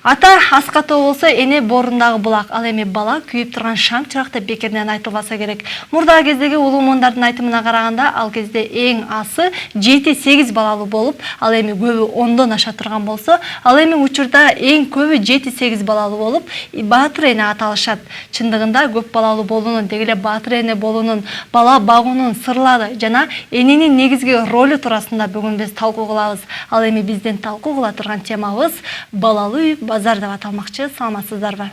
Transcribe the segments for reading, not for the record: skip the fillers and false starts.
Ата аскатоо болсо эне борундагы булак. Ал эми бала күйүп турган шам чыракта бекеринен айтылбаса керек. Мурдагы кездеги улуумондордун айтымына караганда, ал кезде эң асы 7-8 балалуу болуп, ал эми көбү 10дон аша турган болсо, ал эми учурда эң көбү 7-8 балалуу болуп, баатыр эне аталышат. Чындыгында көп балалуу болуунун, деги эле баатыр эне болуунун, бала багуунун сырлары жана эненин негизги ролу туурасында бүгүн биз талкуу кылабыз. Ал эми биздин талкуу кыла турган темабыз балалуу үй базар деп аталмакчы. Саламатсыздарбы?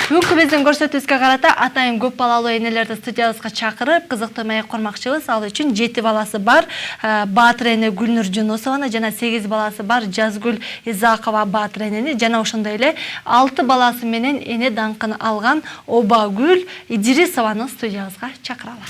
Бүгүнкү биздин көрсөтүүбүзгө карата атайын көп балалуу энелерди студиябызга чакырып, кызыктуу маек курмакчыбыз. Ал үчүн 7 баласы бар баатыр эне Гүлнур Жунусованы жана 8 баласы бар Жазгүл Изакова баатыр энени жана ошондой эле 6 баласы менен эне даңкын алган Обагүл Идрисованы студиябызга чакырабыз.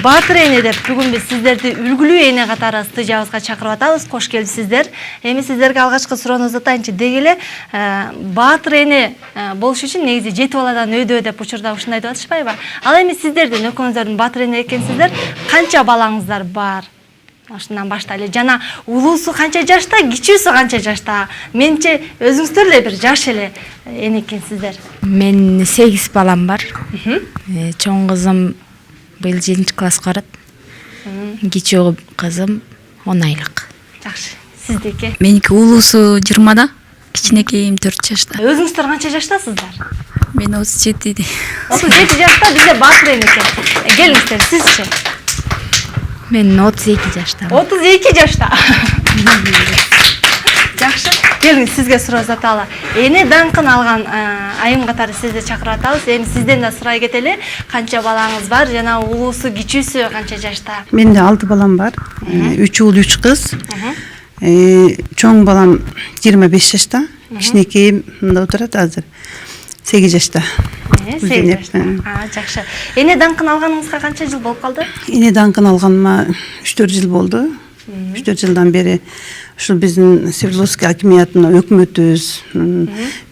Баатыр эне деп бүгүн биз сиздерди үлгүлүү эне катары студиябызга чакырып атабыз. Кош келипсиздер. Эми сиздерге алгачкы суроону атайынчы. Деги эле баатыр эне болуш үчүн негизи 7 баладан өйдө деп учурда ушундай деп атышпайбы? Ал эми сиздердин экөөңүздөрдүн баатыр эне экенсиздер. Канча балаңыздар бар? Ошондон баштайлы. Жана улуусу канча жашта, кичүүсү канча жашта? Менче өзүңүздөр эле бир жаш эле эне экенсиздер. Мен 8 балам бар. Чоң кызым быйыл 7 класска барат. Кичүү кызым 10 айлык. Жакшы. Сиздики? Меники улуусу 20да, кичинекейим 4 жашта. Өзүңүздөр канча жаштасыздар? Мен 37. 37 жашта бизде баатыр эне экен. Келиңиздер, сизчи? Мен 32 жашта. 32 жашта. Жакшы. Келиңиз, сизге суроо аталы. Эне даңкын алган айым катары сизди чакырып атабыз. Эми сизден да сурай кетели. Канча балаңыз бар жана улуусу кичүүсү канча жашта? Менде 6 балам бар. 3 уул, 3 кыз. Чоң балам 25 жашта. Кичинекейим мында отурат азыр 8 жашта. 8 жашта. Жакшы. Эне даңкын алганыңызга канча жыл болуп калды? Эне даңкын алганыма 3-4 жыл болду. 3-4 жылдан бери ушул биздин Свердловский акимиятынын өкмөтүбүз,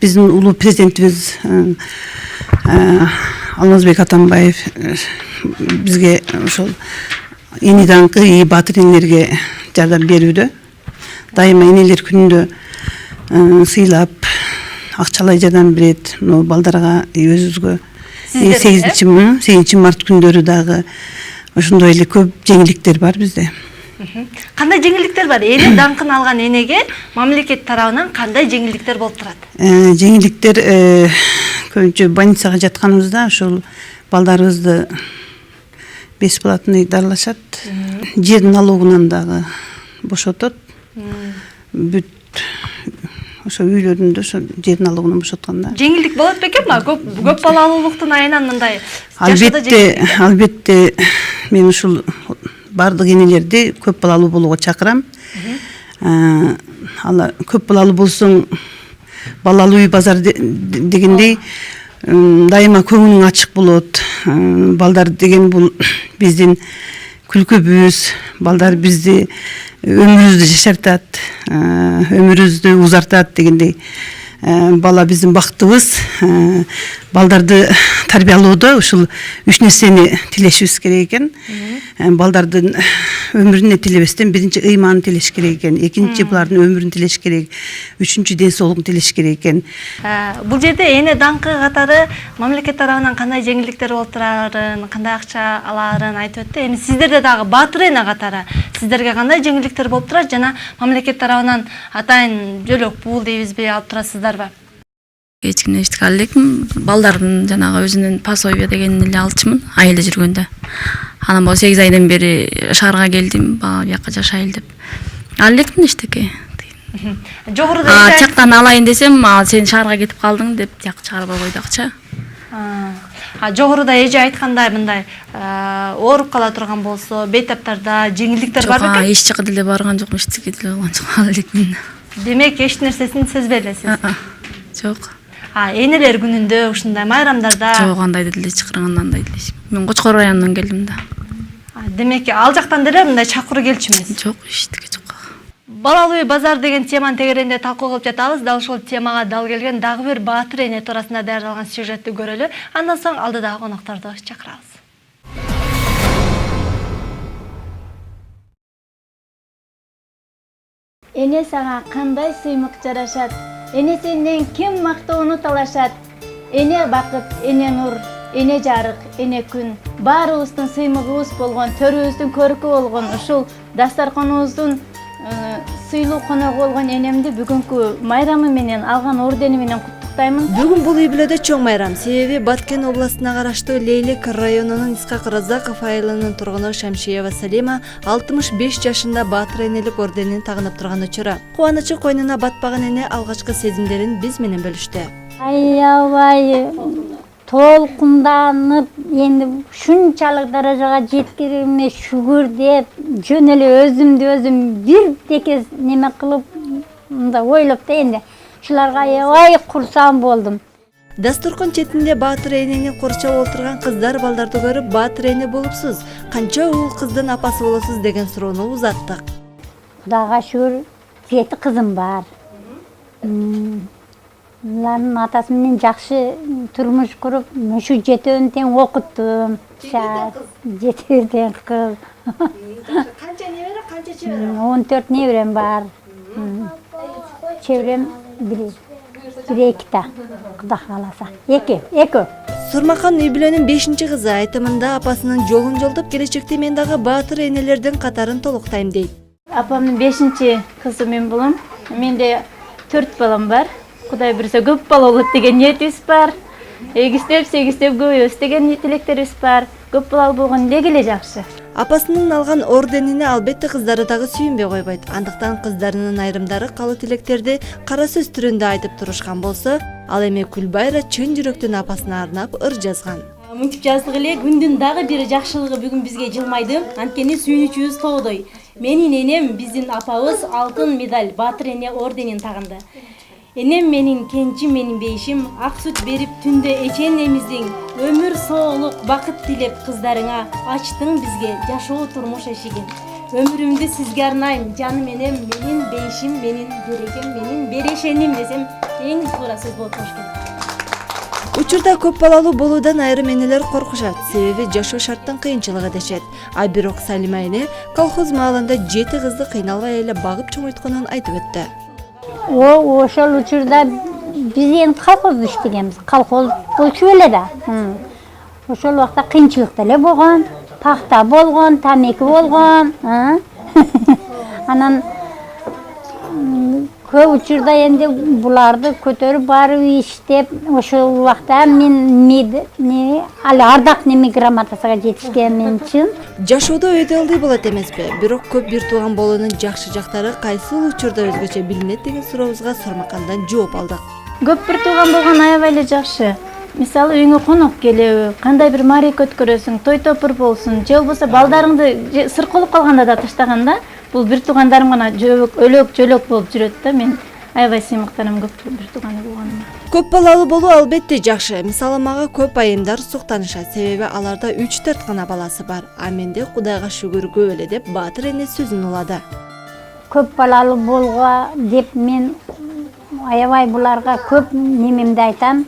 биздин улуу президентибиз Алмазбек Атамбаев бизге ошол эне даңкы, баатыр энелерге жардам берүүдө. Дайыма энелер күнүндө сыйлап, акчалай жардам берет. Балдарга, өзүбүзгө 8 март күндөрү дагы ошондой эле көп жеңилдиктер бар бизде. Кандай жеңилдиктер бар? Эне даңкын алган энеге мамлекет тарабынан кандай жеңилдиктер болуп турат? Жеңилдиктер көбүнчө больницага жатканыбызда ошол балдарыбызды бесплатный дарылашат. Жер налогунан дагы бошотот. Бүт ошо үйлөрүндө ошо жер налогунан бошотканда. Жеңилдик болот бекен ба? Көп балалуулуктун айынан мындай Албетте мен ушул бардык энелерди көп балалуу болууга чакырам. Ала көп балалуу болсоң балалуу үй базар дегендей дайыма көңүлүң ачык болот. Балдар деген бул биздин күлкүбүз, балдар бизди өмүрүбүздү жашартат, өмүрүбүздү узартат дегендей. Бала биздин бактыбыз. Балдарды тарбиялоодо ушул 3 нерсени тилешибиз керек экен. Балдардын өмүрүнө тилебестен биринчи ыйманын тилеш керек экен, экинчи булардын өмүрүн тилеш керек, үчүнчү ден соолугун тилеш керек экен. Бул жерде эне даңкы катары мамлекет тарабынан кандай жеңилдиктер болуп турарын, кандай акча аларын айтып өттү. Эми сиздерде дагы баатыр эне катары сиздерге кандай жеңилдиктер болуп турат жана мамлекет тарабынан атайын жөлөк пул дейбизби, алып турасыздарбы? Эч кимден эчтеке ала элекмин. Балдардын жанагы өзүнүн пособие дегенин эле алчумун айылда жүргөндө. Анан могу 8 айдан бери шаарга келдим, бияка жашайлы деп. Ала элекмин эчтеке. Жогоруда чактан алайын десем, сен шаарга кетип калдың деп жак чыгарып койду акча. Жогоруда эже айткандай мындай ооруп кала турган болсо, бейтаптарда жеңилдиктер бар бекен? Эч жака деле барган жокмун, эчтеке деле кылган жок. Ала элекмин. Демек эч нерсесин сезбей элесиз? Жок. Энелер күнүндө ушундай майрамдарда? Жок, андай деле чакырган, андай деле. Мен Кочкор районунан келдим да. Демек ал жактан деле мындай чакыруу келчү эмес? Жок, эчтеке жок. Балалуу базар деген теманы тегеренде талкуу кылып жатабыз. Дал ушул темага дал келген дагы бир баатыр эне туурасында даярдалган сюжетти көрөлү. Андан соң алдыдагы конокторду чакырабыз. Эне сага кандай сыймык жарашат? Эне сенден ким мактоону талашат? Эне бакыт, эне нур, эне жарык, эне күн. Баарыбыздын сыймыгыбыз болгон, төрүбүздүн көркү болгон ушул дастарканыбыздын сыйлуу коногу болгон энемди бүгүнкү майрамы менен алган ордени менен куттуктаймын. Бүгүн бул үй-бүлөдө чоң майрам. Себеби Баткен областына караштуу Лейлек районунун Исхак Разаков айылынын тургуну Шамшиева Салима 65 жашында баатыр энелик орденин тагынып турган учура. Кубанычы койнуна батпаган эне алгачкы сезимдерин биз менен бөлүштү. Аябай толкунданып, энди ушунчалык даражага жеткениме шүгүр деп, жөн эле өзүм бир текес неме кылып, мындай ойлоп да энди ушуларга аябай курсам болдум. Дастуркан четинде баатыр энени курчап отурган кыздар балдарды көрүп, баатыр эне болупсуз, канча уул кыздын апасы болосуз деген суроону узаттык. Кудайга шүгүр, 7 кызым бар. Улардын атасы менен жакшы турмуш куруп, ушу 7-өн тең окуттум. 7 кыз. Канча небере, канча чебере? 14 неберем бар. Чеберем 1-2 Кудай кааласа. 2. Сурмакан үй-бүлөнүн 5-кызы айтымында апасынын жолун жолдоп, келечекте мен дагы баатыр энелердин катарын толуктайм дейт. Апамдын 5-кызы мен болом. Менде 4 балам бар. Кудай бурса көп бала болот деген ниетибиз бар. Эгиздеп, сегиздеп көбөйөбүз деген тилектерибиз бар. Көп балалуу болгон эле эле жакшы. Апасынын алган орденине албетте кыздары дагы сүйүнбөй койбойт. Андыктан кыздарынын айрымдары калуу тилектерди кара сөз түрүндө айтып турушкан болсо, ал эми Күлбайра чын жүрөктөн апасына арнап ыр жазган. Мынтип жаздык эле, күндүн дагы бир жакшылыгы бүгүн бизге жылмайды. Анткени сүйүнүчүбүз тоодой. Менин энем, биздин апабыз алтын медаль баатыр эне орденин тагынды. Энем менин кенчим, менин бейишим, ак сүт берип түндө эчен эмиздиң, өмүр соолук, бакыт тилеп кыздарыңа, ачтың бизге жашоо турмуш эшигин. Өмүрүмдү сизге арнайм, жаным энем, менин бейишим, менин берекем, менин берешеним десем, эң туура сөз болуп коштум. Учурда көп балалуу болуудан айрым энелер коркушат, себеби жашоо шарттын кыйынчылыгы дешет. А бирок Салима эне колхоз маалында 7 кызды кыйналбай эле багып чоңойтконун айтып өттү. Ошол учурда биз эми колхозда иштегенбиз. Колхоз болчу эле да. Ошол убакта кыйынчылык деле болгон, пахта болгон, тамеки болгон. Анан көп учурда энди буларды көтөрүп барып иштеп, ошол убакта мен али ардак неме грамотасына жетишкеним чын. Жашоодо өйдө ылдый болот эмеспи? Бирок көп бир тууган болуунун жакшы жактары кайсы учурда өзгөчө билинет деген сурообузга Сурмакандан жооп алдык. Көп бир тууган болгон аябай эле жакшы. Мисалы үйүңө конок келеби, кандай бир маарек өткөрөсүң, той топур болсун, же болбосо балдарыңды сырколуп калганда да таштаганда, бул бир туугандарым гана өлөк болуп жүрөт да. Мен аябай сыймыктанам көп бир тууганы болгоныма. Көп балалуу болуу албетте жакшы. Мисалы мага көп айымдар суктанышат, себеби аларда 3-4 гана баласы бар. А менде Кудайга шүгүр көп эле деп баатыр эне сөзүн улады. Көп балалуу болго деп мен аябай буларга көп немемди айтам.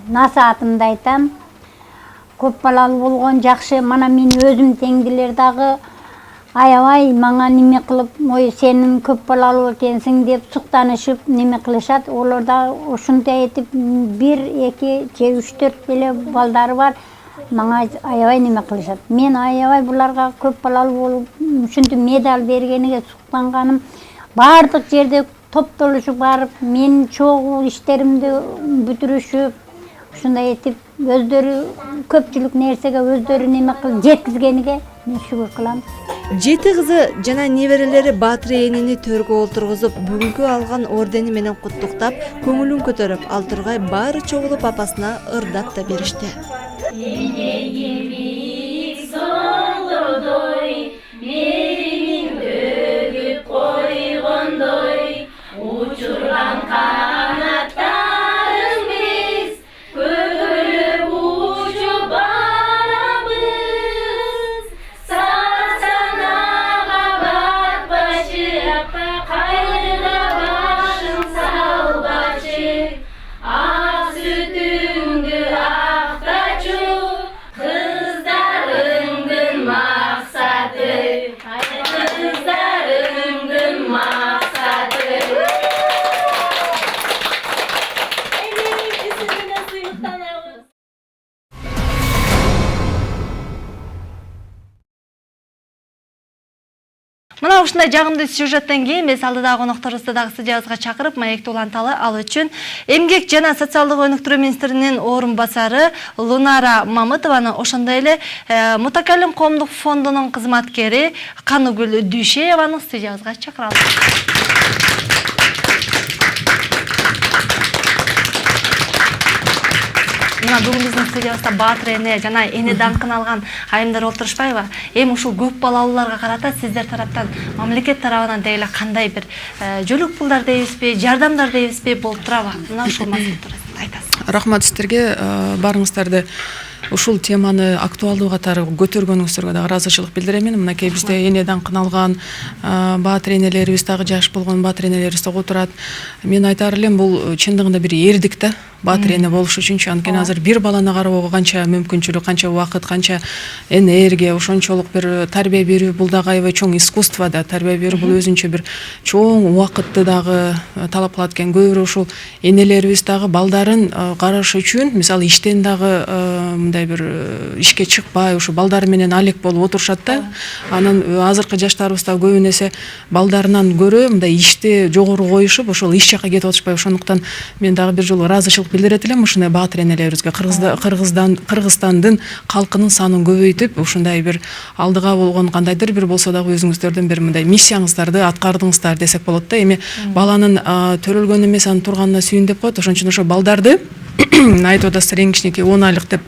Насаатымды айтам. Көп балалуу болгон жакшы. Мана мен өзүм теңдилер дагы аябай мага неме кылып, ой сенин көп балалуу экенсиң деп суктанышып неме кылышат. Олар да ушундай этип 1, 2, же 3-4 эле балдары бар. Мага аябай неме кылышат. Мен аябай буларга көп балалуу болуп, ушинтип медаль бергениге суктанганым, баардык жерде топтолушуп барып, мен чогуу иштеримди бүтүрүшүп, ушундай этип өздөрү көпчүлүк нерсеге өздөрү неме кылып жеткизгениге мен шүгүр кылам. 7 кызы жана неберелери баатыр энени төргө олтургузуп, бүгүнкү алган ордени менен куттуктап, көңүлүн көтөрүп, ал тургай баары чогулуп апасына ырдап да беришти. ушундай жагымдуу сюжеттен кийин биз алдыдагы конокторубузду дагы студиябызга чакырып маекти уланталы. Ал үчүн эмгек жана социалдык өнүктүрүү министринин орун басары Лунара Мамытованы, ошондой эле Мутакалим коомдук фондунун кызматкери Каныгүл Дүйшееваны студиябызга чакырабыз. Мына бүгүн биздин студиябызда Баатыр эне жана эне даңкын алган айымдар отурушпайбы? Эми ушул көп балалууларга карата сиздер тараптан, мамлекет тарабынан дейле кандай бир жөлөк пулдар дейбизби, жардамдар дейбизби болуп турабы? Мына ушул маселе туурасында айтасыз. Рахмат сиздерге, барыңыздарды ушул теманы актуалдуу катары көтөргөнүңүздөргө дагы ыраазычылык билдирем. Мынакей бизде эне даңкын алган Баатыр энелерибиз, дагы жаш болгон Баатыр энелерибиз дагы отурат. Мен айтар элем, бул чындыгында бир эрдик да. Баатыр эне болуш үчүнчү, анткени азыр бир баланы кароого канча мүмкүнчүлүк, канча убакыт, канча энергия, ошончолук бир тарбия берүү, бул дагы аябай чоң искусство да. Тарбия берүү бул өзүнчө бир чоң убакытты дагы талап кылат экен. Көбүрөөк ушул энелерибиз дагы балдарын караш үчүн, мисалы иштен дагы мындай бир ишке чыкпай, ушу балдары менен алек болуп отурушат да. Анан азыркы жаштарыбыз да көбүн эсе балдарынан көрө мындай ишти жогору коюшуп, ошол иш жакка кетип отурушпай. Ошондуктан мен дагы бир жолу ыраазычылык билдирет элем ушундай Баатыр энелерибизге, Кыргызстандын калкынын санын көбөйтүп, ушундай бир алдыга болгон кандайдыр бир болсо дагы өзүңүздөрдүн бир мындай миссияңыздарды аткардыңыздар десек болот да. Эми баланын төрөлгөнү эмес, анын турганына сүйүн деп коет. Ошон үчүн ошо балдарды айтып атасыздар, эң кичинекей 10 айлык деп,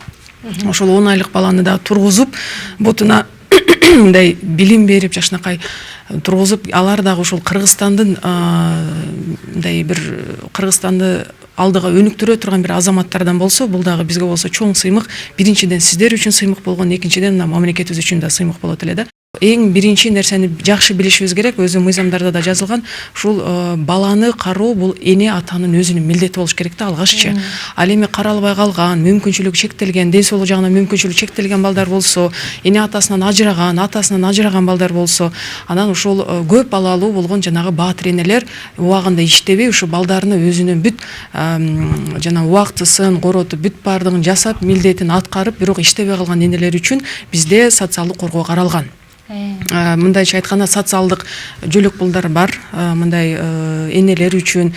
ошол 10 айлык баланы дагы тургузуп, бутуна мындай билим берип, жашынакай тургузуп, алар дагы ушул Кыргызстандын мындай бир Кыргызстанды алдыга өнүктүрө турган бир азаматтардан болсо, бул дагы бизге болсо чоң сыймык. Биринчиден сиздер үчүн сыймык болгон, экинчиден мына мамлекетибиз үчүн да сыймык болот эле да. Эң биринчи нерсени жакшы билишибиз керек, өзү мыйзамдарда да жазылган, ушул баланы кароо бул эне атанын өзүнүн милдети болуш керек да, алгаччы. Ал эми каралбай калган, мүмкүнчүлүгү чектелген, ден соолугу жагынан мүмкүнчүлүгү чектелген балдар болсо, эне атасынан ажыраган балдар болсо, анан ушул көп балалуу болгон жанагы Баатыр энелер убагында иштебей, ушу балдарыны өзүнүн бүт жана убактысын коротуп, бүт баардыгын жасап, милдетин аткарып, бирок иштебей калган энелер үчүн бизде социалдык коргоо каралган. Мындайча айтканда, социалдык жөлөк пулдар бар, мындай энелер үчүн,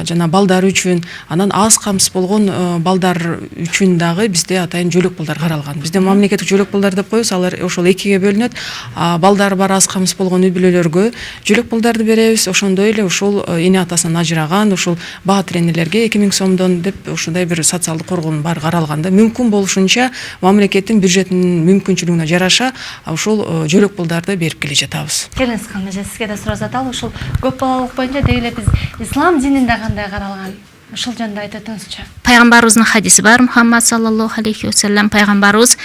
жана балдар үчүн, анан аз камсыз болгон балдар үчүн дагы бизде атайын жөлөк пулдар каралган. Бизде мамлекеттик жөлөк пулдар деп коебуз, алар ошол экиге бөлүнөт. Балдары бар аз камсыз болгон үй бүлөлөргө жөлөк пулдарды беребиз. Ошондой эле ушул эне атасынан ажыраган ушул Баатыр энелерге 2000 сомдон деп ушундай бир социалдык коргоонун баары каралган да. Мүмкүн болушунча мамлекеттин бюджетинин мүмкүнчүлүгүнө жараша ушул жөлөк пулдарды берип келе жатабыз. Келиңиз Канжа, сизге да суроо аталы. Ушул көп балалуулук боюнча дейле биз ислам дининде кандай каралган? Ушул жөнүндө айтып өтүңүзчү. Пайгамбарыбыздын хадиси бар, Мухаммад саллаллаху алейхи вассалам пайгамбарыбыз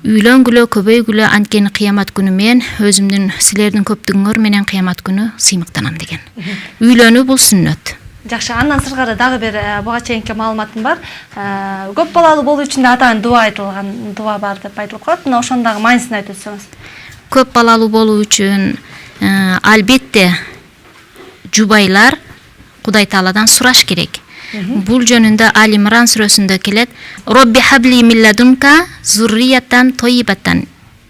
үйлөнгүлө, көбөйгүлө, анткени кыямат күнү мен өзүмдүн силердин көптүгүңөр менен кыямат күнү сыймыктанам деген. Үйлөнүү бул сүннөт. Жакшы, андан сыргары дагы бир буга чейинки маалыматым бар. Көп балалуу болуу үчүн да атайын дуа айтылган, дуа бар деп айтылып коет. Мына ошонун дагы мааниsin айтып өтсөңүз. Көп балалуу болуу үчүн албетте жубайлар Кудай Тааладан сураш керек. Бул жөнүндө Али Имран сүрөсүндө келет: Робби хабли милладунка зурриятан тойибатан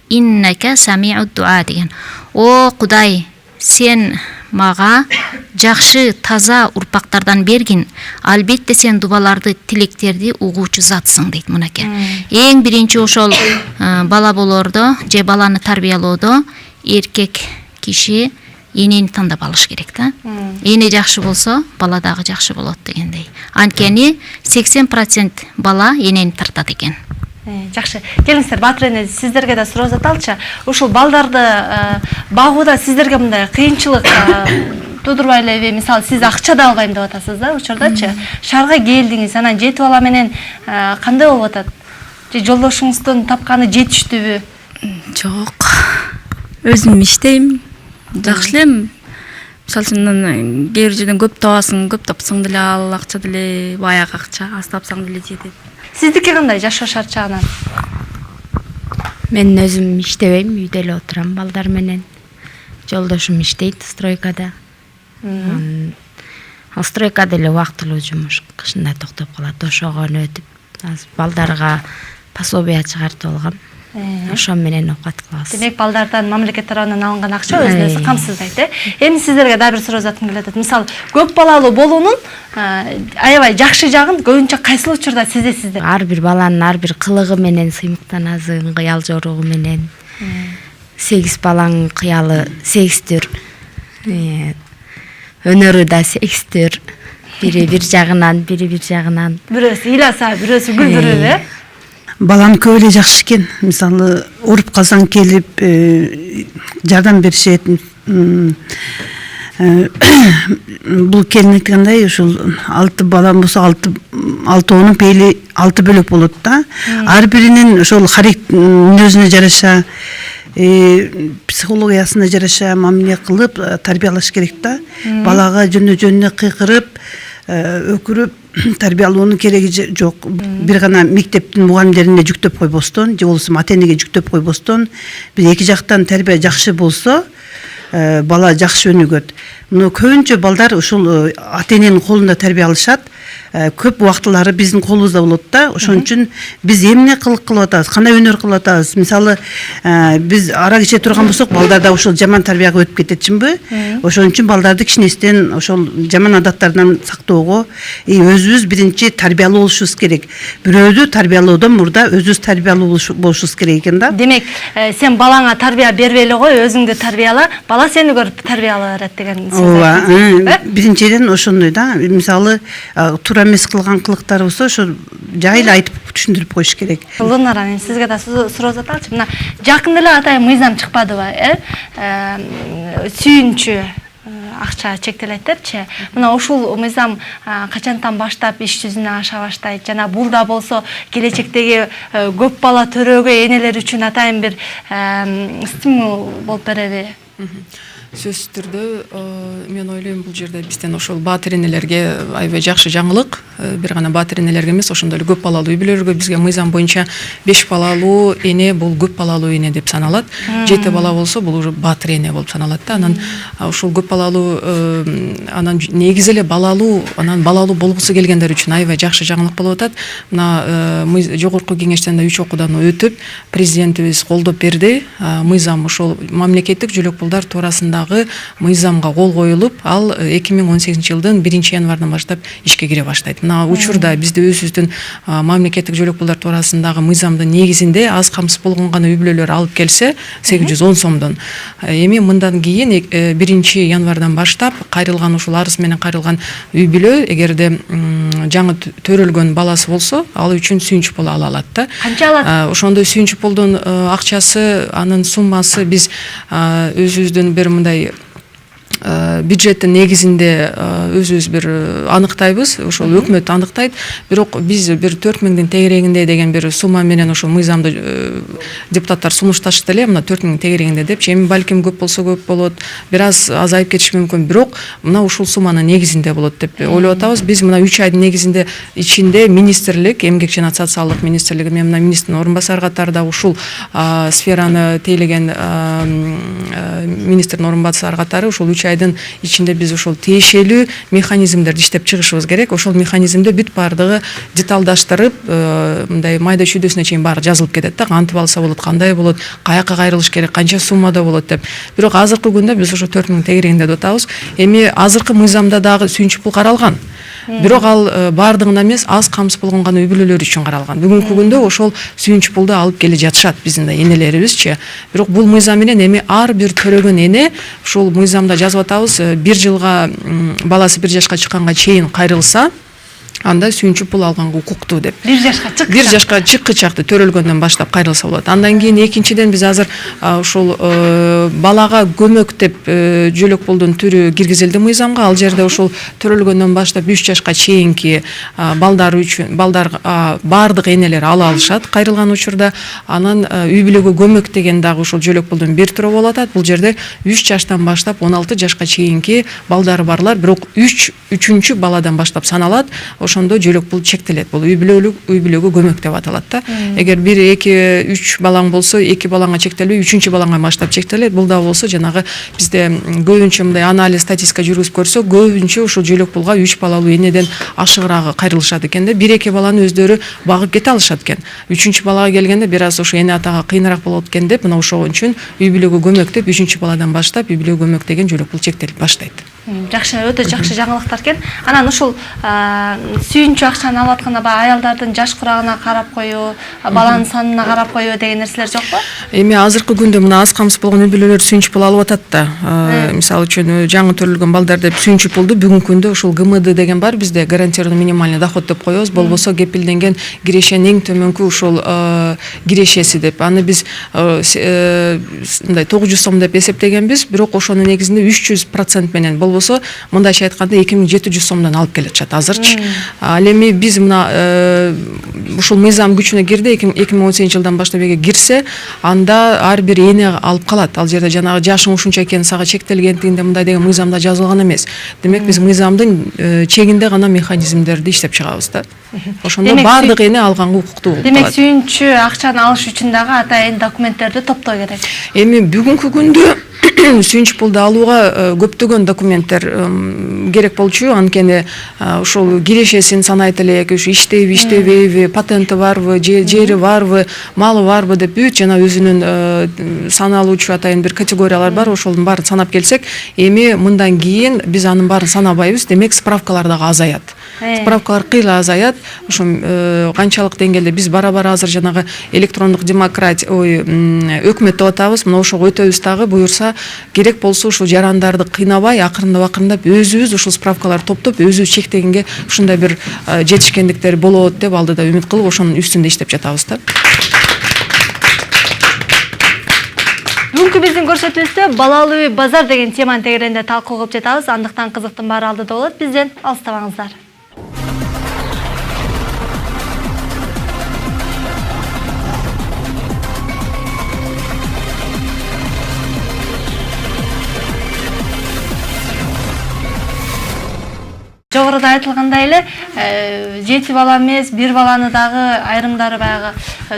иннака самиуд дуа деген. О Кудай, сен мага жакшы, таза урпактардан бергин. Албетте сен дубаларды, тилектерди угуучу затсың дейт мынакей. Эң биринчи ошол бала болордо же баланы тарбиялоодо эркек киши энени тандап алыш керек да. Эне жакшы болсо, бала дагы жакшы болот дегендей. Анткени 80% бала энени тартат экен. Жакшы. Келиңиздер, Баатыр эне, сиздерге да суроо аталчы. Ушул балдарды багууда сиздерге мындай кыйынчылык тудурбай элеби? Мисалы, сиз акча да албайм деп атасыз да, учурдачы. Шаарга келдиңиз, анан 7 бала менен кандай болуп атат? Же жолдошуңуздун тапканы жетиштүүбү? Жок. Өзүм иштейм. Жакшы элем. Мисалы үчүн кээ бир жерден көп табасың, көп тапсаң деле ал акча деле баягы акча, аз тапсаң деле жетет. Сиздики кандай жашоо шартчагынан? Мен өзүм иштебейм, үйдө эле отурам балдар менен. Жолдошум иштейт стройкада. Ал стройкада эле убактылуу жумуш, кышында токтоп калат, ошого өнөтүп, балдарга пособие чыгартып алгам. ошо менен оокат кылабыз. Демек балдардан мамлекет тарабынан алынган акча өзүн өзү камсыздайт, Эми сиздерге дагы бир суроо узаткым келет. Мисалы, көп балалуу болуунун аябай жакшы жагын көбүнчө кайсыл учурда сезесиздер? Ар бир баланын ар бир кылыгы менен сыймыктанасың, кыял жоругу менен. 8 баланын кыялы 8түр. Өнөрү да 8түр. Бири бир жагынан, бири бир жагынан. Бирөөсү ыйласа, бирөөсү күлдүрөт, Баланы көп эле жакшы экен. Мисалы, ооруп калсаң келип жардам беришет. Бул келин айткандай, ушул 6 балам болсо 6 пейли 6 бөлөк болот да. Ар биринин ошол мүнөзүнө жараша, психологиясына жараша мамиле кылып тарбиялаш керек да. Балага жөнүнө кыйкырып, өкүрүп тарбиялоонун кереги жок. Бир гана мектептин мугалимдерине жүктөп койбостон, же болбосо ата-энеге жүктөп койбостон, бир эки жактан тарбия жакшы болсо, бала жакшы өнүгөт. Мына көбүнчө балдар ушул ата-эненин колунда тарбия алышат. Көп убактылары биздин колубузда болот да. Ошон үчүн биз эмне кылык кылып атабыз, кандай өнөр кылып атабыз. Мисалы, биз арак иче турган болсок, балдар да ошол жаман тарбияга өтүп кететчимби? Ошон үчүн балдарды кичинестен ошол жаман адаттардан сактоого, өзүбүз биринчи тарбиялуу болушубуз керек. Бирөөдү тарбиялоодон мурда өзүбүз тарбиялуу болушубуз керек экен да. Демек, сен балаңа тарбия бербей эле кой, өзүңдү тарбияла, бала сени көрүп тарбиялай берет деген сөз. Биринчиден ошондой да. Мисалы, туура эмес кылган кылыктар болсо, ошо жайла айтып түшүндүрүп коюш керек. Лунара, мен сизге да суроо узаталычы. Мына жакында эле атайын мыйзам чыкпадыбы, сүйүнчү акча чектелеттерчи. Мына ушул мыйзам качантан баштап иш жүзүнө аша баштайт? Жана бул да болсо келечектеги көп бала төрөөгө энелер үчүн атайын бир стимул болуп береби? Сөзсүз түрдө мен ойлойм, бул жерде бизден ошол баатыр энелерге аябай жакшы жаңылык. Бир гана баатыр энелерге эмес, ошондой эле көп балалуу үй бүлөлөргө бизге мыйзам боюнча 5 балалуу эне бул көп балалуу эне деп саналат. 7 бала болсо бул уже баатыр эне болуп саналат да. Анан ушул көп балалуу анан негизи эле балалуу, анан балалуу болгусу келгендер үчүн аябай жакшы жаңылык болуп атат. Мына жогорку кеңештен да 3 окуудан өтүп, президентибиз колдоп берди. Мыйзам ошол мамлекеттик жөлөк пулдар туурасында мыйзамга кол коюлуп, ал 2018-жылдын 1-январынан баштап ишке кире баштайт. Мына учурда бизде өзүбүздүн мамлекеттик жөлөк пулдар туурасындагы мыйзамдын негизинде аз камсыз болгон гана үй бүлөлөр алып келсе 810 сомдон. Эми мындан кийин 1-январдан баштап кайрылган, ушул арыз менен кайрылган үй бүлө эгерде жаңы төрөлгөн баласы болсо, ал үчүн сүйүнчү пул ала алат да. Канча алат? Ошондой сүйүнчү пулдун акчасы, анын суммасы биз өзүбүздүн бир мындай бюджеттин негизинде өзүбүз бир аныктайбыз, ошол өкмөт аныктайт. Бирок биз бир 4000 тегерегинде деген бир сумма менен ошол мыйзамды депутаттар сунушташты эле, мына 4000 тегерегинде депчи. Эми балким көп болсо көп болот, бир аз азайып кетиши мүмкүн, бирок мына ушул сумманын негизинде болот деп ойлоп атабыз. Биз мына 3 айдын негизинде ичинде министрлик, эмгек жана социалдык министрлиги менен мына министрдин орун басары катарында ушул сфераны тейлеген министрдин орун басары катары ушул 3 айдын ичинде биз ошол тиешелүү механизмдерди иштеп чыгышыбыз керек. Ошол механизмде бүт бардыгы деталдаштырып, мындай майда чүйдөсүнө чейин баары жазылып кетет да. Кантип алса болот, кандай болот, каяка кайрылыш керек, канча суммада болот деп. Бирок азыркы күндө биз ошо 4000 тегерегинде деп атабыз. Эми азыркы мыйзамда дагы сүйүнчү пул каралган. Бирок ал бардыгына эмес, аз камсыз болгон гана үй бүлөлөр үчүн каралган. Бүгүнкү күндө ошол сүйүнчү пулду алып келе жатышат биздин да энелерибизчи. Бирок бул мыйзам менен эми ар бир төрөгөн эне ушул мыйзамда жазып атабыз, 1 жылга баласы 1 жашка чыкканга чейин кайрылса, анда сүйүнчү пул алганга укуктуу деп. 1 жашка чыккычакты төрөлгөндөн баштап кайрылса болот. Андан кийин экинчиден биз азыр ушул балага көмөк деп жөлөк пулдун түрү киргизилди мыйзамга. Ал жерде ушул төрөлгөндөн баштап 3 жашка чейинки балдар үчүн бардык энелер ала алышат кайрылган учурда. Анан үй бүлөгө көмөк деген дагы ушул жөлөк пулдун бир түрү болуп атат. Бул жерде 3 жаштан баштап 16 жашка чейинки балдары барлар, бирок 3-баладан баштап саналат. ошондо жөлөк пул чектелет. Бул үй бүлөгө көмөк деп аталат да. Эгер 1, 2, 3 балаң болсо, 2 балаңа чектелбей, 3-чү балаңа баштап чектелет. Бул да болсо жанагы бизде көбүнчө мындай анализ, статистика жүргүзүп көрсөк, көбүнчө ушул жөлөк пулга 3 балалуу энеден ашыгыраагы кайрылышат экен да. 1-2 баланы өздөрү багып кете алышат экен. 3-чү балага келгенде бир аз ошо эне атага кыйыныраак болот экен деп, мына ошол үчүн үй бүлөгө көмөк деп 3-чү баладан баштап үй бүлөгө көмөк деген жөлөк пул чектелип баштайт. Жакшы, өтө жакшы жаңылыктар экен. Анан ушул сүйүнчү акчаны алып атканда баягы аялдардын жаш курагына карап коюу, баланын санына карап коюу деген нерселер жокпу? Эми азыркы күндө мына аз камсыз болгон үй бүлөлөр сүйүнчү пул алып атат да. Мисалы үчүн жаңы төрөлгөн балдар деп сүйүнчү пулду бүгүнкү күндө ушул ГМД деген бар бизде, гарантированный минимальный доход деп коебуз. Болбосо кепилденген кирешенин эң төмөнкү ушул кирешеси деп. Аны биз мындай 900 сом деп эсептегенбиз, бирок ошонун негизинде 300% менен болбосо мындайча айтканда 2700 сомдон алып келишат азырчы. Ал эми биз мына ушул мыйзам күчүнө кирди, 2018 жылдан баштап эгер кирсе, анда ар бир эне алып калат. Ал жерде жанагы жашың ушунча экен, сага чектелгендигинде мындай деген мыйзамда жазылган эмес. Демек биз мыйзамдын чегинде гана механизмдерди иштеп чыгабыз да. Ошондо баардык эне алганга укуктуу болот. Демек сүйүнчү акчаны алыш үчүн дагы атайын документтерди топтоо керек. Эми бүгүнкү күндө сүйүнчү пулду алууга көптөгөн документтер керек болчу. Анткени ушул кирешесин санайт элек, ушу иштейби, иштебейби, патенти барбы, жери барбы, малы барбы деп бүт жана өзүнүн саналуучу атайын бир категориялар бар. Ошолдун баарын санап келсек, эми мындан кийин биз анын баарын санабайбыз. Демек справкалар дагы азаят. Справкалар кыйла азаят. Ошо канчалык деңгээлде биз бара-бара азыр жанагы электрондук демократия, өкмөт деп атабыз. Мына ошого өтөбүз дагы, буюрса керек болсо ушул жарандарды кыйнабай, акырындап өзүбүз ушул справкаларды топтоп, өзүбүз чектегенге ушундай бир жетишкендиктер болот деп алдыда үмүт кылып, ошонун үстүндө иштеп жатабыз да. Бүгүнкү биздин көрсөтүүбүздө балалуу үй базар деген теманын тегерегинде талкуу кылып жатабыз. Андыктан кызыктын баары алдыда болот. Бизден алыстабаңыздар. Жогоруда айтылгандай эле, 7 бала эмес, 1 баланы дагы айрымдары баягы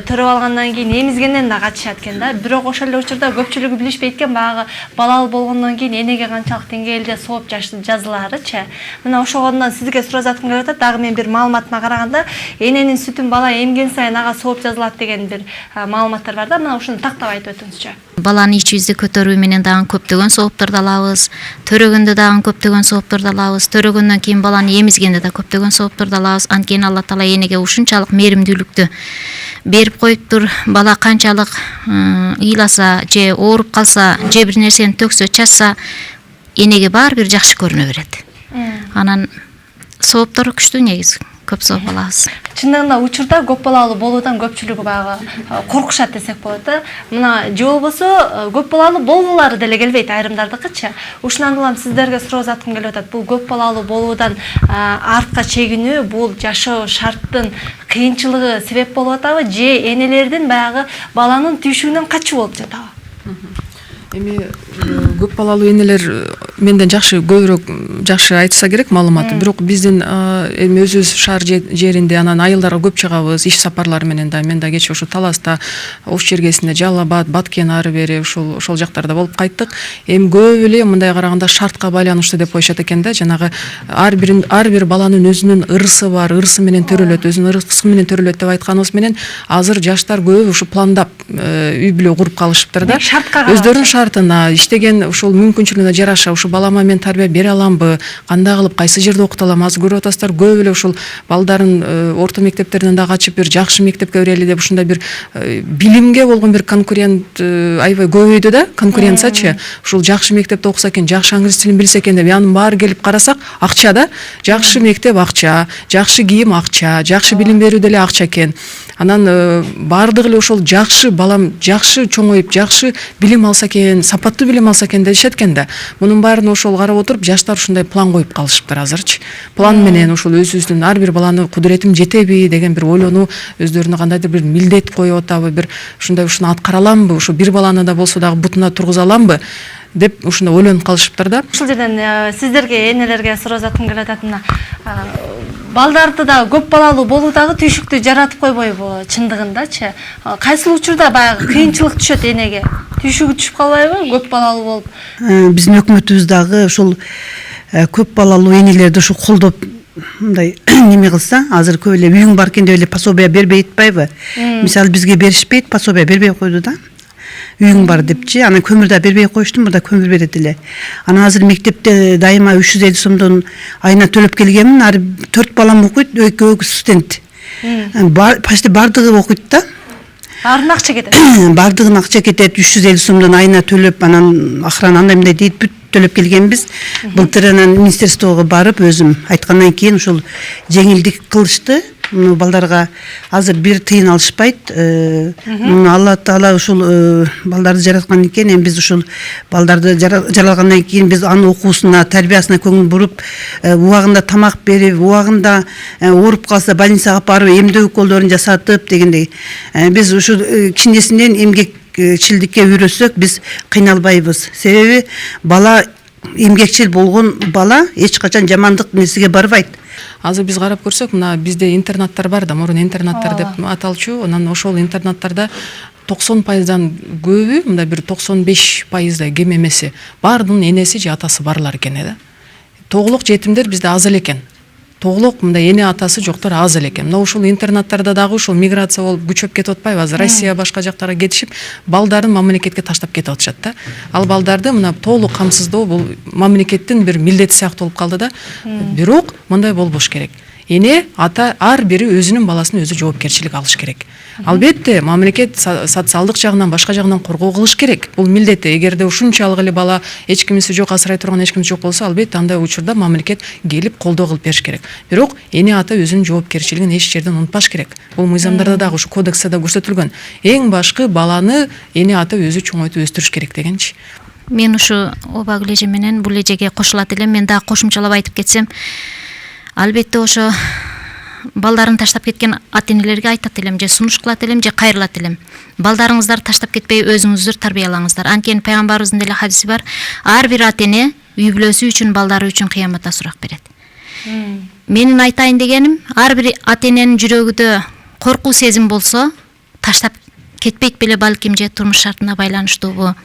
төрөп алгандан кийин эмизгенден да качышат экен да. Бирок ошол эле учурда көпчүлүгү билишпейт экен баягы балалуу болгондон кийин энеге канчалык деңгээлде сооп жазылаары-чы. Мына ошондон сизге суроо заткым келип атат. Дагы мен бир маалыматыма караганда, эненин сүтүн бала эмген сайын ага сооп жазылат деген бир маалыматтар бар да. Мына ушуну тактап айтып өтүңүзчү. Баланы ичибизди көтөрүү менен дагы көптөгөн соопторду алабыз. Төрөгөндө дагы көптөгөн соопторду алабыз. Төрөгөндөн кийин баланы эмизгенде да көптөгөн соопторду алабыз. Анткени Алла Таала энеге ушунчалык мээримдүүлүктү берип коюптур. Бала канчалык ыйласа же ооруп калса, же бир нерсени төксө, чачса, энеге баары бир жакшы көрүнө берет. Анан сооптор күчтүү негизи. Көп сооп алабыз. Чындыгында учурда көп балалуу болуудан көпчүлүгү баягы коркушат десек болот да. Мына же болбосо көп балалуу болгулары деле келбейт айрымдардыкычы. Ушундан улам сиздерге суроо заткым келип атат. Бул көп балалуу болуудан артка чегинүү, бул жашоо шарттын кыйынчылыгы себеп болуп атабы, же энелердин баягы баланын түйшүгүнөн качуу болуп жатабы? Эми көп балалуу энелер менден көбүрөөк жакшы айтса керек маалыматты. Бирок биздин эми өзүбүз шаар жеринде анан айылдарга көп чыгабыз, иш сапарлары менен да. Мен да кечээ ошо Таласта, Ош Чергесинде, Жалал Абад, Баткен ары бери ошол жактарда болуп кайттык. Эми көп эле мындай караганда шартка байланыштуу деп коюшат экен да. Жанагы ар бир баланын өзүнүн ырысы бар, ырысы менен төрөлөт, өзүнүн ырысы менен төрөлөт деп айтканыбыз менен азыр жаштар көп ушу пландап үй бүлө куруп калышыптыр да. Өздөрүнүн шартына, иштеген ушул мүмкүнчүлүгүнө жараша ушу балама мен тарбия бере аламбы, кандай кылып, кайсы жерде окута алам? Азыр көрүп атасыздар, көп эле ушул балдарын орто мектептерден да качып бир жакшы мектепке берели деп ушундай бир билимге болгон бир конкурент аябай көбөйдү да, конкуренциячы. Ушул жакшы мектепте окуса экен, жакшы англис тилин билсе экен деп анын баары келип карасак, акча да. Жакшы мектеп акча, жакшы кийим акча, жакшы билим берүү деле акча экен. Анан баардыгы эле ошол жакшы балам жакшы чоңоюп, жакшы билим алса экен, сапаттуу билим алса экен дешет экен да. Мунун баарын ошол карап отуруп, жаштар ушундай план коюп калышыптыр азырчы. План менен ушул өзүбүздүн ар бир баланы кудуретим жетеби деген бир ойлонуу, өздөрүнө кандайдыр бир милдет коюп атабы, бир ушундай ушуну аткара аламбы, ушу бир баланы да болсо дагы бутуна тургуза аламбы деп ушундай ойлонуп калышыптыр да. Ушул жерден сиздерге, энелерге суроо заткым келип атат мына. Балдарды да көп балалуу болуу дагы түйшүктү жаратып койбойбу чындыгындачы? Кайсыл учурда баягы кыйынчылык түшөт энеге? Түйшүгү түшүп калбайбы көп балалуу болуп? Биздин өкмөтүбүз дагы ушул көп балалуу энелерди ушу колдоп мындай неме кылса, азыр көп эле үйүң бар экен деп эле пособия бербей атпайбы? Мисалы бизге беришпейт, пособия бербей койду да. Үйүң бар депчи, анан көмүр да бербей коюштум, мында көмүр берет эле. Анан азыр мектепте дайыма 350 сомдон айына төлөп келгенмин, ар 4 балам окуйт, экөө студент. Почти бардыгы окуйт да. Баардыгына акча кетет. Бардыгына акча кетет, 350 сомдон айына төлөп, анан охрана андай мындай дейт, бүт төлөп келгенбиз. Былтыр анан министерствого барып өзүм айткандан кийин ушул жеңилдик кылышты. Муну балдарга азыр бир тыйын алышпайт. Алла Таала ушул балдарды жараткан экен, эми биз ушул балдарды жаралгандан кийин биз анын окуусуна, тарбиясына көңүл буруп, убагында тамак берип, убагында ооруп калса больницага барып эмдөө уколдорун жасатып дегендей. Биз ушул кичинесинен эмгекчилдикке үйрөтсөк, биз кыйналбайбыз. Себеби бала эмгекчил болгон бала эч качан жамандык нерсеге барбайт. Азыр биз карап көрсөк, мына бизде интернаттар бар да, мурун интернаттар деп аталчу. Анан ошол интернаттарда 90%дан көбү, мында бир 95% кем эмеси баардын энеси же атасы барлар экен да. Тоголук жетимдер бизде аз эле экен. Тоголук мында эне атасы жоктор аз эле экен. Мына ушул интернаттарда дагы ушул миграция болуп күчөп кетип атпайбы? Азыр Россия башка жактарга кетишип, балдарын мамлекетке таштап кетип атышат да. Ал балдарды мына толук камсыздоо бул мамлекеттин бир милдети сыяктуу болуп калды да. Бирок мындай болбош керек. Эне ата ар бири өзүнүн баласына өзү жоопкерчилик алыш керек. Албетте мамлекет социалдык жагынан башка жагынан коргоо кылыш керек. Бул милдети. Эгерде ушунчалык эле бала эч кимиси жок, асырай турган эч кимиси жок болсо, албетте андай учурда мамлекет келип колдоо кылып бериш керек. Бирок эне ата өзүнүн жоопкерчилигин эч жерден унутпаш керек. Бул мыйзамдарда дагы ушу кодексте да көрсөтүлгөн. Эң башкы баланы эне ата өзү чоңойтуп өстүрүш керек дегенчи. Мен ушу Обак эже менен бул эжеге кошулат элем. Мен дагы кошумчалап айтып кетсем, албетте ошо балдарын таштап кеткен ата-энелерге айтат элем, же сунуш кылат элем, же кайрылат элем. Балдарыңыздар таштап кетпей өзүңүздөр тарбиялаңыздар. Анткени пайгамбарыбыздын деле хадиси бар. Ар бир ата-эне үй бүлөсү үчүн, балдары үчүн кыяматта сурак берет. Менин айтайын дегеним, ар бир ата-эненин жүрөгүдө коркуу сезим болсо, таштап кетпейт беле балким, же турмуш шартына байланыштуубу.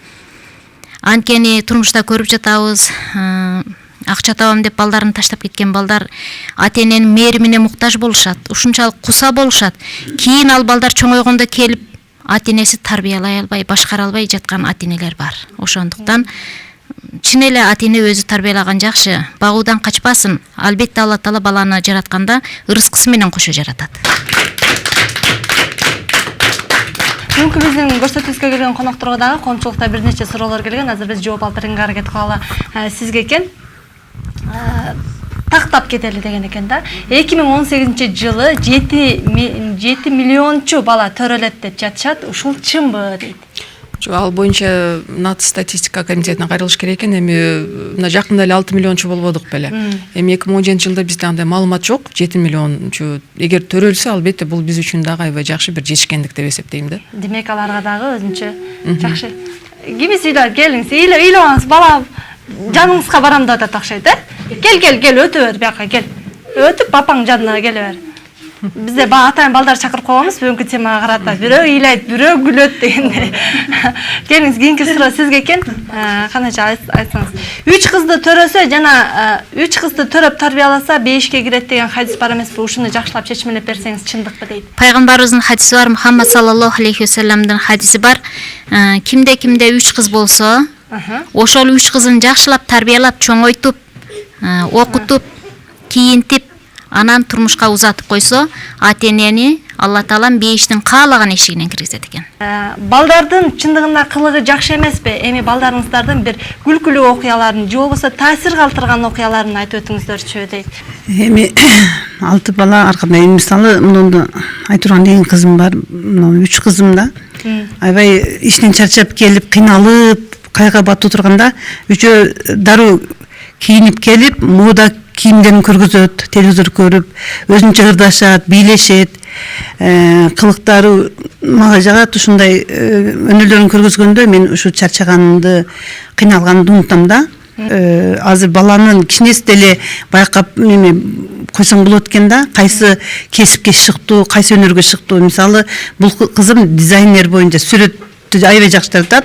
Анткени турмушта көрүп жатабыз, акча табам деп балдарын таштап кеткен балдар ата-эненин мээримине муктаж болушат, ушунчалык куса болушат. Кийин ал балдар чоңойгондо келип ата-энеси тарбиялай албай, башкара албай жаткан ата-энелер бар. Ошондуктан чын эле ата-эне өзү тарбиялаган жакшы, багуудан качпасын. Албетте Алла Таала баланы жаратканда ырыскысы менен кошо жаратат. Бүгүнкү биздин көрсөтүүбүзгө келген конокторго дагы коомчулукта бир нече суроолор келген. Азыр биз жооп алып берүүгө аракет кылалы. Сизге экен тактап кетели деген экен да. 2018-жылы 7 миллиончу бала төрөлөт деп жатышат. Ушул чынбы дейт? Ал боюнча НАТ статистика комитетине кайрылыш керек экен. Эми мына жакында эле 6 миллиончу болбодук беле. Эми 2017-жылда бизде андай маалымат жок. 7 миллиончу эгер төрөлсө, албетте бул биз үчүн дагы аябай жакшы бир жетишкендик деп эсептейм да. Демек аларга дагы өзүнчө жакшы. Кимис үйлөп келиңиз, үйлөңүз, бала жаныңызга барам деп атат окшойт, Кел, өтө бер бияка, кел. Өтүп папаң жанына келе бер. Бизде атайын балдар чакырып койгонбуз, бүгүнкү темага карата. Бирөө ыйлайт, бирөө күлөт дегендей. Келиңиз, кийинки суроо сизге экен. Канача айтсаңыз. 3 кызды төрөсө жана 3 кызды төрөп тарбияласа 5ке кирет деген хадис бар эмеспи? Ушуну жакшылап чечмелеп берсеңиз чындыкпы дейт. Пайгамбарыбыздын хадиси бар, Мухаммад саллаллаху алейхи вассаламдын хадиси бар. Кимде 3 кыз болсо, ошол 3 кызын жакшылап тарбиялап, чоңойтуп, окутуп, кийинтип, анан турмушка узатып койсо, ата-энени Алла Таала бейиштин каалаган эшигинен киргизет экен. Балдардын чындыгында кылыгы жакшы эмеспи? Эми балдарыңыздардын бир күлкүлүү окуяларын же болбосо таасир калтырган окуяларын айтып өтүңүздөрчү дейт. Эми 6 бала аркада, мисалы муну айтырган эң кызым бар, 3 кызым да. Аябай иштен чарчап келип, кыйналып, кайга батып турганда, үчөө дароо кийинип келип мода кийимдерин көргөзөт, телевизор көрүп, өзүн жыгырдашат, бийлешет. Кылыктары мага жагат. Ушундай өнөрлөрүн көргөзгөндө мен ушу чарчаганымды, кыйналганымды унутам да. Азыр баланын кичинеси деле байкап койсоң болот экен да, кайсы кесипке шыктуу, кайсы өнөргө шыктуу. Мисалы, бул кызым дизайнер боюнча сүрөттү аябай жакшы тартат.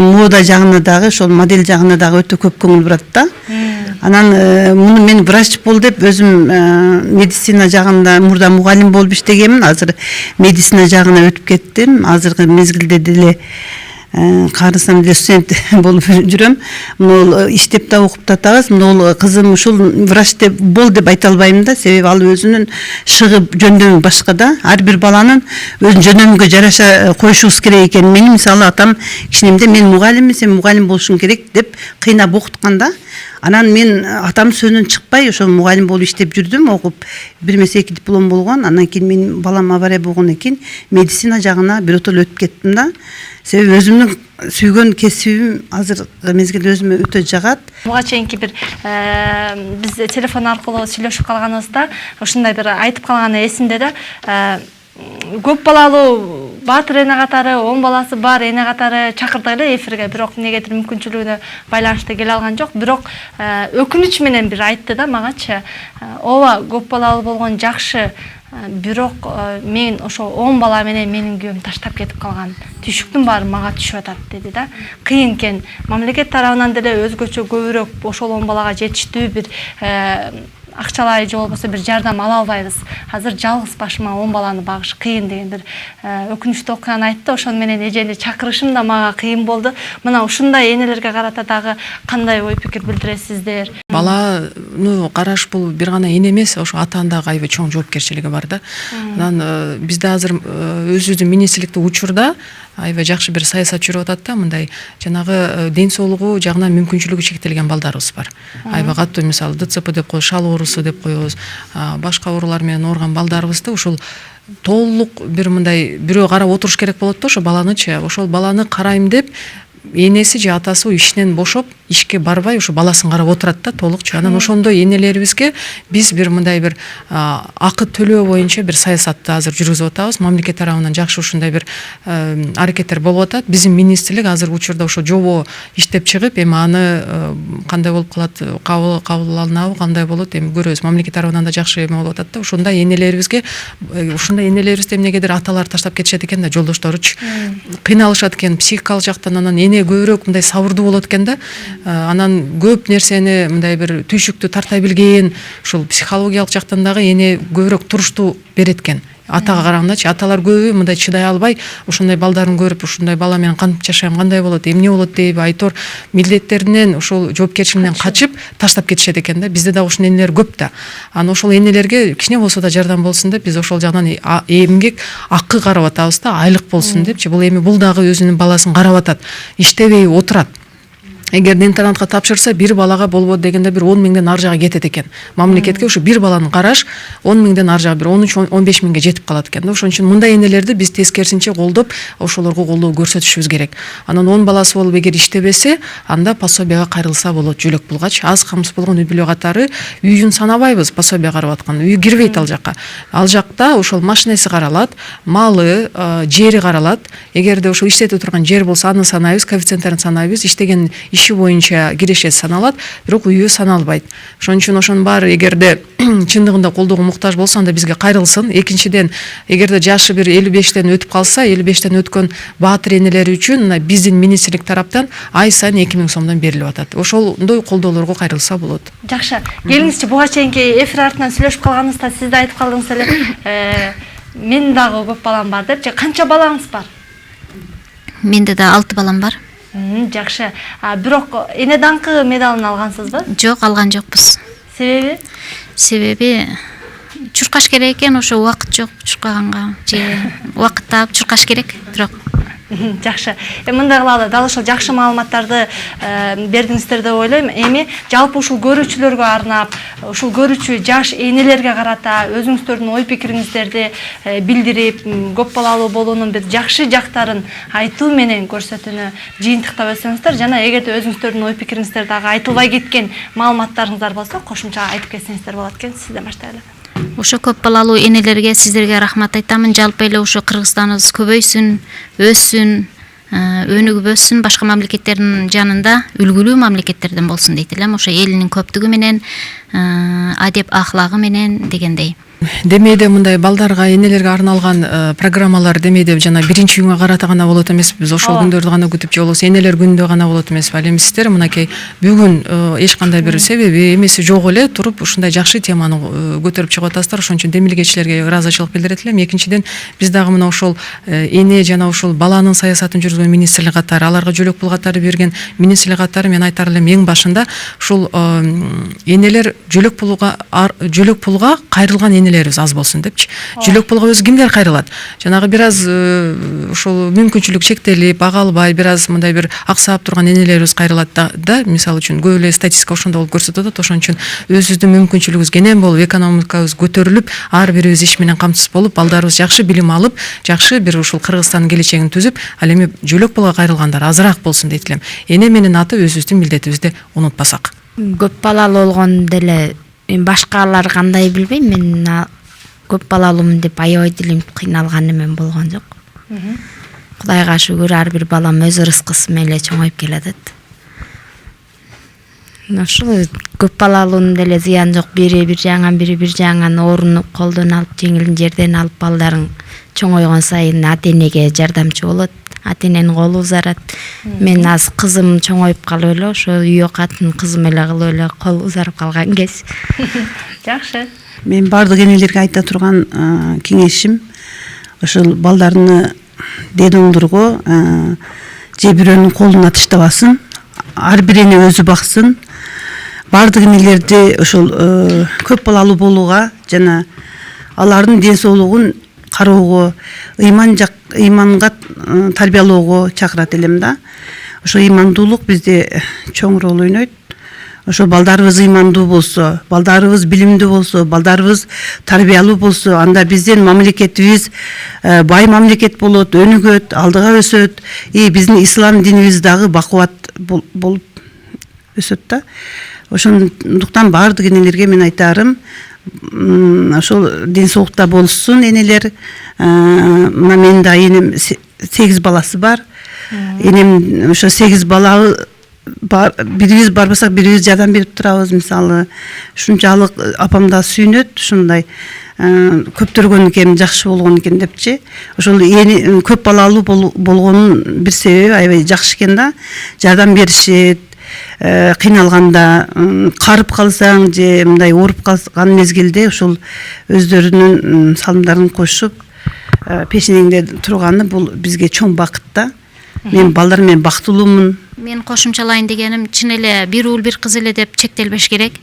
Мода жагына дагы, ошол модель жагына дагы өтө көп көңүл бурат да. Анан муну мен врач бол деп өзүм медицина жагында мурда мугалим болуп иштегенмин. Азыр медицина жагына өтүп кеттим. Азыркы мезгилде деле карасам деле студент болуп жүрөм. Мына иштеп да окуп да атабыз. Мына кызым ушул врач деп бол деп айта албайм да, себеби ал өзүнүн шыгып жөндөмү башка да. Ар бир баланын өзүнүн жөндөмүнгө жараша коюшубуз керек экен. Менин мисалы атам кичинемде мен мугалиммин, сен мугалим болушуң керек деп кыйнап окуткан да. Анан мен атам сөзүнөн чыкпай ошо мугалим болуп иштеп жүрдүм, окуп 1-2 диплом болгон. Андан кийин менин балам авария болгондон кийин медицина жагына биротоло өтүп кеттим да. Себеби өзүмдүн сүйгөн кесибим азыркы мезгилде өзүмө өтө жагат. Буга чейинки бир биз телефон аркылуу сүйлөшүп калганыбызда ушундай бир айтып калганы эсимде да. Көп балалуу Баатыр эне катары 10 баласы бар эне катары чакырдык эле эфирге, бирок эмнегедир мүмкүнчүлүгүнө байланыштуу келе алган жок. Бирок өкүнүч менен бир айтты да магачы. Ооба, көп балалуу болгон жакшы, бирок мен ошо 10 бала менен менин күйөөм таштап кетип калган. Түйшүктүн баары мага түшүп атат деди да. Кыйын экен. Мамлекет тарабынан деле өзгөчө көбүрөөк ошол 10 балага жетиштүү бир акчалай же болбосо бир жардам ала албайбыз. Азыр жалгыз башыма 10 баланы багыш кыйын деген бир өкүнүчтүү окуяны айтты. Ошол менен эжени чакырышым да мага кыйын болду. Мына ушундай энелерге карата дагы кандай ой пикир билдиресиздер? Баланы караш бул бир гана эне эмес, ошо атанын дагы аябай чоң жоопкерчилиги бар да. Анан бизде азыр өзүбүздүн министрликте учурда аябай жакшы бир саясат жүрүп атат да, мындай жанагы ден соолугу жагынан мүмкүнчүлүгү чектелген балдарыбыз бар. Аябай катуу, мисалы ДЦП деп коебуз, шал оорусу деп коебуз, башка оорулар менен ооруган балдарыбызды ушул толук бир мындай бирөө карап отуруш керек болот да, ошо баланычы. Ошол баланы карайм деп энеси же атасы ишинен бошоп, ишке барбай ушу баласын карап отурат да толукчу. Анан ошондой энелерибизге биз бир мындай бир акы төлөө боюнча бир саясатты азыр жүргүзүп атабыз. Мамлекет тарабынан жакшы ушундай бир аракеттер болуп атат. Биздин министрлик азыр учурда ошо жобо иштеп чыгып, эми аны кандай болуп калат, кабыл алынабы, кандай болот, эми көрөбүз. Мамлекет тарабынан да жакшы эме болуп атат да. Ушундай энелерибизди эмнегедир аталар таштап кетишет экен да, жолдошторучу. Кыйналышат экен психикалык жактан, анан эне көбүрөөк мындай сабырдуу болот экен да. Анан көп нерсени мындай бир түйшүктү тарта билген, ушул психологиялык жактан дагы эне көбүрөөк туруштуу берет экен. Атага карагандачы, аталар көбү мындай чыдай албай, ушундай балдарын көрүп, ушундай бала менен кантип жашайм, кандай болот, эмне болот деп айтор милдеттеринен, ушул жоопкерчилигинен качып таштап кетишет экен да. Бизде дагы ушул энелер көп да. Анан ошол энелерге кичине болсо да жардам болсун деп биз ошол жагынан эмгек акы карап атабыз да, айлык болсун депчи. Бул дагы өзүнүн баласын карап атат, иштебей отурат. Эгер интернатка тапшырса, бир балага болбойт дегенде бир 10 миңден ар жага кетет экен. Мамлекетке ушу бир баланы караш 10 миңден ар жага бир 13-15 миңге жетип калат экен да. Ошон үчүн мындай энелерди биз тескерисинче колдоп, ошолорго колдоо көрсөтүшүбүз керек. Анан 10 баласы болуп эгер иштебесе, анда пособияга кайрылса болот, жөлөк булгач. Аз камсыз болгон үй бүлө катары үйүн санабайбыз, пособия карап аткан. Үй кирбейт ал жакка. Ал жакта ошол машинеси каралат, малы, жери каралат. Эгерде ошо иштетип турган жер болсо, аны санайбыз, коэффициенттерин санайбыз, иштеген иши боюнча кирешеси саналат, бирок үйү саналбайт. Ошон үчүн ошонун баары эгерде чындыгында колдоого муктаж болсо, анда бизге кайрылсын. Экинчиден, эгерде жашы бир 55тен өтүп калса, 55тен өткөн баатыр энелери үчүн биздин министрлик тараптан ай сайын 2000 сомдон берилип атат. Ошондой колдоолорго кайрылса болот. Жакшы. Келиңизчи, буга чейинки эфир артынан сүйлөшүп калганыбызда сиз да айтып калдыңыз эле, менин дагы көп балам бар депчи. Канча балаңыз бар? Менде да 6 балам бар. Жакшы. Бирок эне даңкы медалын алгансызбы? Жок, алган жокпуз. Себеби? Себеби чуркаш керек экен, ошо убакыт жок чуркаганга. Же убакыт таап чуркаш керек, бирок Жакшы. Мындай кылалы, дал ошол жакшы маалыматтарды бердиңиздер деп ойлойм. Эми жалпы ушул көрүүчүлөргө арнап, ушул көрүүчү жаш энелерге карата өзүңүздөрдүн ой пикириңиздерди билдирип, көп балалуу болуунун бир жакшы жактарын айтуу менен көрсөтүүнү жыйынтыктап өтсөңүздөр жана эгерде өзүңүздөрдүн ой пикириңиздер дагы айтылбай кеткен маалыматтарыңыздар болсо, кошумча айтып кетсеңиздер болот экен. Сизден баштайлы. Ошо көп балалуу энелерге сиздерге рахмат айтамын. Жалпы эле ошо Кыргызстаныбыз көбөйсүн, өссүн, өнүгүп өссүн, башка мамлекеттердин жанында үлгүлүү мамлекеттерден болсун дейт элем. Ошо элинин көптүгү менен, адеп ахлагы менен дегендей. Демейде мындай балдарга, энелерге арналган программалар демейде жана биринчи күнгө карата гана болот эмеспиз. Ошол күндөрдү гана күтүп же болбосо энелер күнүндө гана болот эмеспи. Ал эми сиздер мынакей бүгүн эч кандай бир себеби эмеси жок эле туруп ушундай жакшы теманы көтөрүп чыгып атасыздар. Ошон үчүн демилгечилерге ыраазычылык билдирет элем. Экинчиден биз дагы мына ошол эне жана ошол баланын саясатын жүргүзгөн министрлик катары, аларга жөлөк пул катары берген министрлик катары мен айтар элем эң башында ушул энелер жөлөк пулга кайрылган энелерибиз аз болсун депчи. Жөлөк пулга өзү кимдер кайрылат? Жанагы бир аз ушул мүмкүнчүлүк чектелип, ага албай, бир аз мындай бир аксап турган энелерибиз кайрылат да, мисалы үчүн көп эле статистика ошондо болуп көрсөтүп атат. Ошон үчүн өзүбүздүн мүмкүнчүлүгүбүз кенен болуп, экономикабыз көтөрүлүп, ар бирибиз иш менен камсыз болуп, балдарыбыз жакшы билим алып, жакшы бир ушул Кыргызстандын келечегин түзүп, ал эми жөлөк пулга кайрылгандар азыраак болсун дейт элем. Эне менен аты өзүбүздүн милдетибизди унутпасак. Көп балалуу болгон деле башкалар кандай билбейм, мен көп балалуумун деп аябай деле кыйналган эмен болгон жок. Кудайга шүгүр, ар бир балам өз ырыскысы менен эле чоңоюп келатат. Ошол көп балалуунун деле зыян жок. Бири бир жагынан орун колдон алып, жеңилин жерден алып балдарың чоңойгон сайын ата энеге жардамчы болот. Ата эненин колу узарат. Мен аз кызым чоңоюп калып эле ошо үй окатын кызым эле кылып эле кол узарып калган кез. Жакшы. Мен бардык энелерге айта турган кеңешим ошол балдарыны дедоңдурго же бирөөнүн колуна таштабасын, ар бир эне өзү баксын. Бардык энелерди ошол көп балалуу болууга жана алардын ден соолугун кароого, ыйманга тарбиялоого чакырат элем да. Ошо ыймандуулук бизде чоң роль ойнойт. Ошо балдарыбыз ыймандуу болсо, балдарыбыз билимдүү болсо, балдарыбыз тарбиялуу болсо, анда биздин мамлекетибиз бай мамлекет болот, өнүгөт, алдыга өсөт. Биздин ислам динибиз дагы бакубат болуп өсөт да. Ошондуктан бардык энелерге мен айтарым, ошол ден соолукта болсун энелер. Мына менин да энем 8 баласы бар. Энем ошо 8 балалы бирибиз барбасак бирибиз жардам берип турабыз. Мисалы ушунчалык апам да сүйүнөт, ушундай көптөргөн экен, жакшы болгон экен депчи. Ошол көп балалуу болгонун бир себеби аябай жакшы экен да. Жардам беришет, кыйналганда, карып калсаң же мындай ооруп калган мезгилде ошол өздөрүнүн салымдарын кошуп пешенеңде турганы бул бизге чоң бакыт да. Мен балдарым менен бактылуумун. Мен кошумчалайын дегеним, чын эле бир уул бир кыз эле деп чектелбеш керек.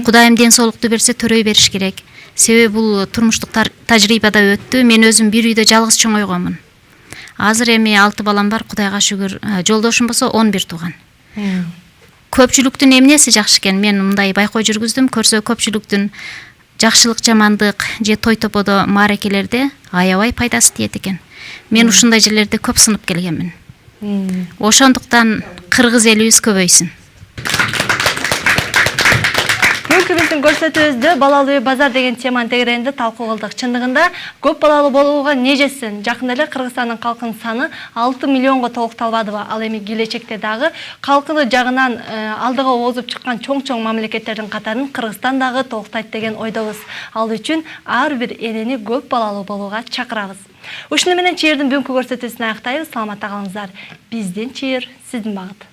Кудайым ден соолукту берсе, төрөй бериш керек. Себеби бул турмуштук тажрыйбада өттү. Мен өзүм бир үйдө жалгыз чоңойгонмун. Азыр эми 6 балам бар, Кудайга шүгүр. Жолдошум болсо 11 тууган. Көпчүлүктүн эмнеси жакшы экен? Мен мындай байкоо жүргүздүм, көрсө көпчүлүктүн жакшылык, жамандык же той топодо, маарекелерде аябай пайдасы тиет экен. Мен ушундай жерлерде көп сынып келгенмин. Ошондуктан кыргыз элибиз көбөйсүн. Бүгүнкү биздин көрсөтүүбүздө балалуу үй базар деген теманын тегерегинде талкуу кылдык. Чындыгында көп балалуу болууга не жетсин? Жакында эле Кыргызстандын калкынын саны 6 миллионго толукталбадыбы? Ал эми келечекте дагы калкыны жагынан алдыга озуп чыккан чоң мамлекеттердин катарын Кыргызстан дагы толуктайт деген ойдобуз. Ал үчүн ар бир энени көп балалуу болууга чакырабыз. Ушуну менен чыйырдын бүгүнкү көрсөтүүсүн аяктайбыз. Саламатта калыңыздар. Биздин чыйыр, сиздин багыт.